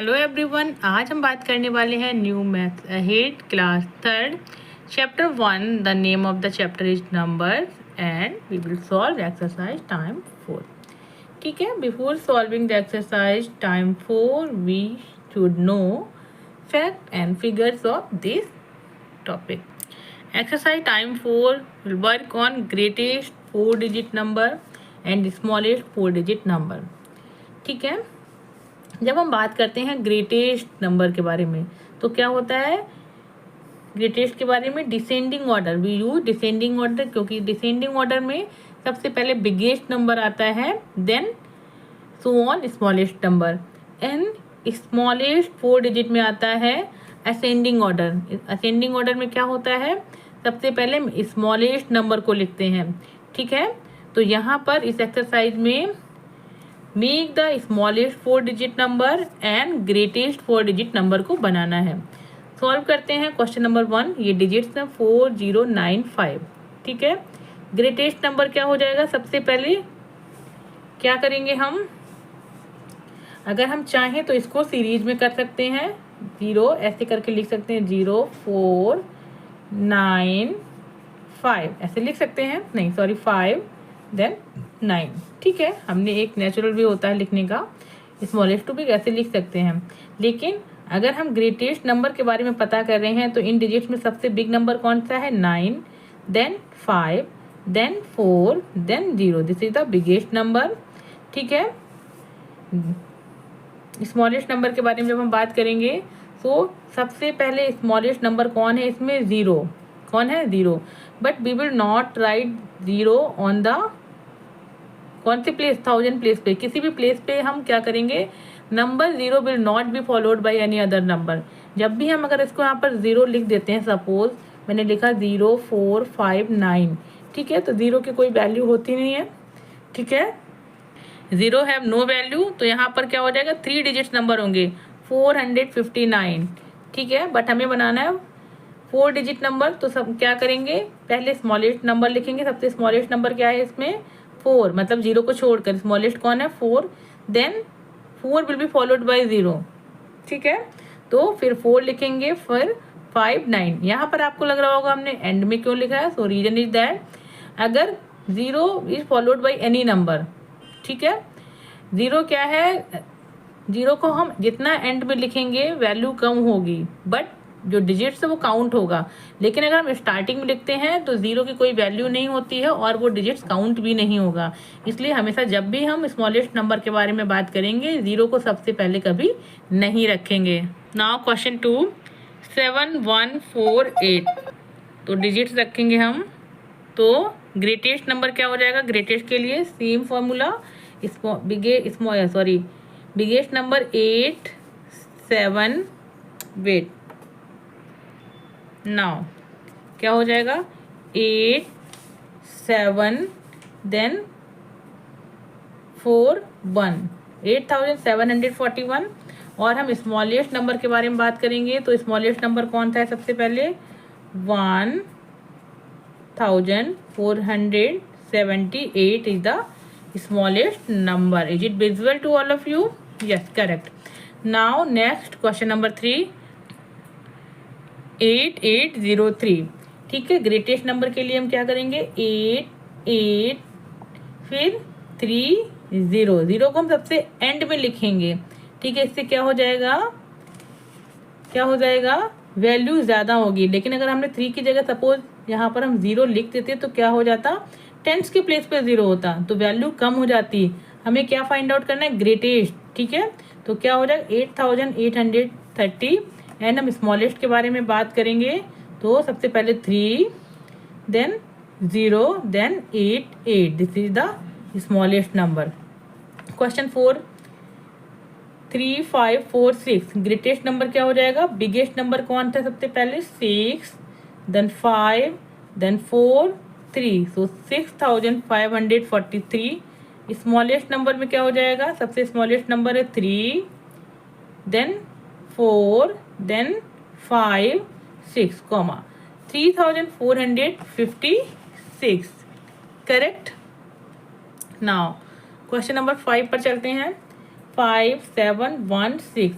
Hello everyone, आज हम बात करने वाले हैं new math ahead class third chapter 1। The name of the chapter is numbers and we will solve exercise time 4। ठीक है, before solving the exercise time 4 we should know fact and figures of this topic. Exercise time 4 will work on greatest 4 digit number and smallest 4 digit number. ठीक है, जब हम बात करते हैं greatest number के बारे में तो क्या होता है, ग्रेटेस्ट के बारे में descending order, we use descending order क्योंकि डिसेंडिंग ऑर्डर में सबसे पहले बिगेस्ट नंबर आता है, then so on smallest number, and smallest 4 digit में आता है असेंडिंग ऑर्डर। असेंडिंग ऑर्डर में क्या होता है, सबसे पहले स्मॉलेस्ट नंबर को लिखते हैं। ठीक है, तो यहाँ पर इस एक्सरसाइज में make the smallest 4 digit number and greatest 4 digit number को बनाना है। सॉल्व करते हैं क्वेश्चन नंबर 1। ये डिजिट्स हैं 4095। ठीक है, ग्रेटेस्ट नंबर क्या हो जाएगा, सबसे पहले क्या करेंगे हम, अगर हम चाहें तो इसको सीरीज में कर सकते हैं, 0 ऐसे करके लिख सकते हैं, 0 4 9 5 ऐसे लिख सकते हैं, नहीं सॉरी 5 देन 9। ठीक है, हमने एक नेचुरल वे होता है लिखने का, स्मॉलेस्ट टू बिग ऐसे लिख सकते हैं। लेकिन अगर हम ग्रेटेस्ट नंबर के बारे में पता कर रहे हैं तो इन डिजिट्स में सबसे बिग नंबर कौन सा है, 9 then 5 then 4 then 0, this is the biggest number. ठीक है, स्मॉलेस्ट नंबर के बारे में जब हम बात करेंगे तो सबसे पहले स्मॉलेस्ट नंबर कौन है, इसमें 0, कौन है 0, but we will not write 0 on the कौन सी प्लेस, 1000 प्लेस पे, किसी भी प्लेस पे हम क्या करेंगे, number 0 will not be followed by any other number. जब भी हम अगर इसको यहाँ पर 0 लिख देते हैं, सपोज मैंने लिखा 0 4 5 9, ठीक है, तो 0 की कोई वैल्यू होती नहीं है। ठीक है, 0 हैव नो वैल्यू, तो यहाँ पर क्या हो जाएगा, 3 डिजिट्स नंबर होंगे 459। ठीक है, बट हमें बनाना है 4 डिजिट नंबर, तो सब क्या करेंगे, पहले स्मॉलेस्ट नंबर लिखेंगे। सबसे स्मॉलेस्ट नंबर क्या है इसमें, 4, मतलब 0 को छोड़कर स्मॉलेस्ट कौन है 4, then 4 will be followed by 0। ठीक है, तो फिर 4 लिखेंगे, फिर 5 9। यहाँ पर आपको लग रहा होगा हमने एंड में क्यों लिखा है, सो रीजन इज दैट अगर 0 is followed by any number, ठीक है, 0 क्या है, 0 को हम जितना एंड में लिखेंगे वैल्यू कम होगी, बट जो डिजिट्स है वो काउंट होगा। लेकिन अगर हम स्टार्टिंग में लिखते हैं तो 0 की कोई वैल्यू नहीं होती है और वो डिजिट्स काउंट भी नहीं होगा। इसलिए हमेशा जब भी हम स्मॉलेस्ट नंबर के बारे में बात करेंगे 0 को सबसे पहले कभी नहीं रखेंगे। नाउ क्वेश्चन 2, 7 1 4 8, तो डिजिट्स रखेंगे हम, तो ग्रेटेस्ट नंबर क्या हो जाएगा, ग्रेटेस्ट के लिए same formula, biggest number 8 7 wait, now क्या हो जाएगा, 8 7 देन 4 1, 8741। और हम स्मॉलेस्ट नंबर के बारे में बात करेंगे तो स्मॉलेस्ट नंबर कौन सा है, सबसे पहले 1478 is the smallest number. Is it visible to all of you, yes correct. Now next question number 3, 8803। ठीक है, ग्रेटेस्ट नंबर के लिए हम क्या करेंगे, 8 8 फिर 3 0, 0 को हम सबसे एंड में लिखेंगे। ठीक है, इससे क्या हो जाएगा, क्या हो जाएगा, वैल्यू ज़्यादा होगी। लेकिन अगर हमने 3 की जगह सपोज यहाँ पर हम 0 लिख देते तो क्या हो जाता, टेंस के प्लेस पे 0 होता तो वैल्यू कम हो जाती। हमें क्या फाइंड आउट करना है, ग्रेटेस्ट। ठीक है, तो क्या हो जाएगा 8830। एंड हम स्मॉलेस्ट के बारे में बात करेंगे तो सबसे पहले 3 then 0 then 8 8, this is the smallest number. Question 4, 3 5 4 6, greatest number क्या हो जाएगा, बिगेस्ट नंबर कौन था, सबसे पहले 6 then 5 then 4 3, so 6543। Smallest number में क्या हो जाएगा, सबसे स्मॉलेस्ट नंबर है 3 then 4 then 5 6 comma 3456, correct. Now question number 5 पर चलते हैं, 5716,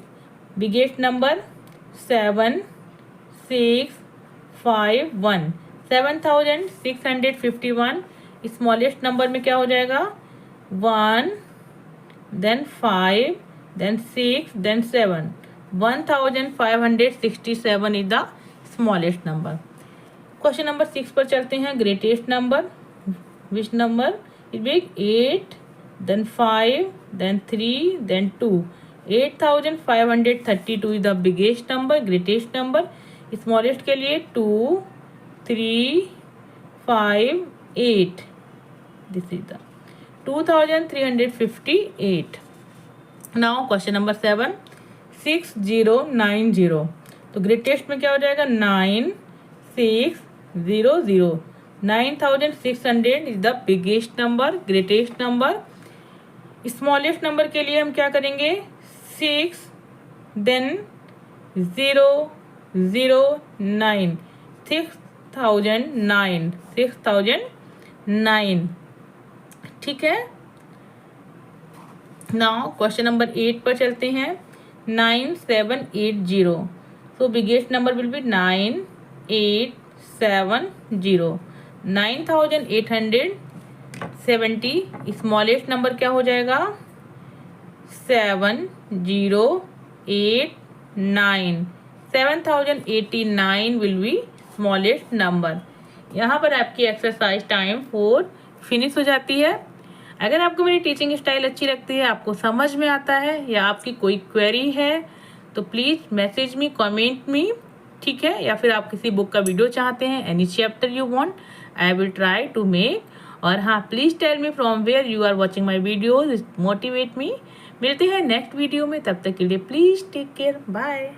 बिगेस्ट नंबर 7 6 5 1, 7651। स्मॉलेस्ट नंबर में क्या हो जाएगा? 1 then 5 then 6 then 7, 1567 is the smallest number। Question number 6 पर चलते हैं। Greatest number, which number is big? 8 then 5 then 3 then 2, 8532 is the biggest number, greatest number। Smallest के लिए 2 3 5 8, this is the 2358। Now question number 7 6090। तो greatest में क्या हो जाएगा? 9600, 9600 is the biggest number, greatest number. Smallest number के लिए हम क्या करेंगे? 6 देन 009, 6009। ठीक है। नाउ क्वेश्चन नंबर 8 पर चलते हैं। 9780। So biggest number will be 9870, 9870। Smallest number क्या हो जाएगा? 7089, 7089 विल बी स्मॉलेस्ट नंबर। यहाँ पर आपकी एक्सरसाइज टाइम 4 फिनिश हो जाती है। अगर आपको मेरी टीचिंग स्टाइल अच्छी लगती है, आपको समझ में आता है या आपकी कोई क्वेरी है तो please message me, comment me, ठीक है। या फिर आप किसी बुक का वीडियो चाहते हैं, any chapter you want, I will try to make. और हाँ, please tell me from where you are watching my videos, motivate me. मिलते हैं नेक्स्ट वीडियो में, तब तक के लिए प्लीज़ टेक केयर, बाय।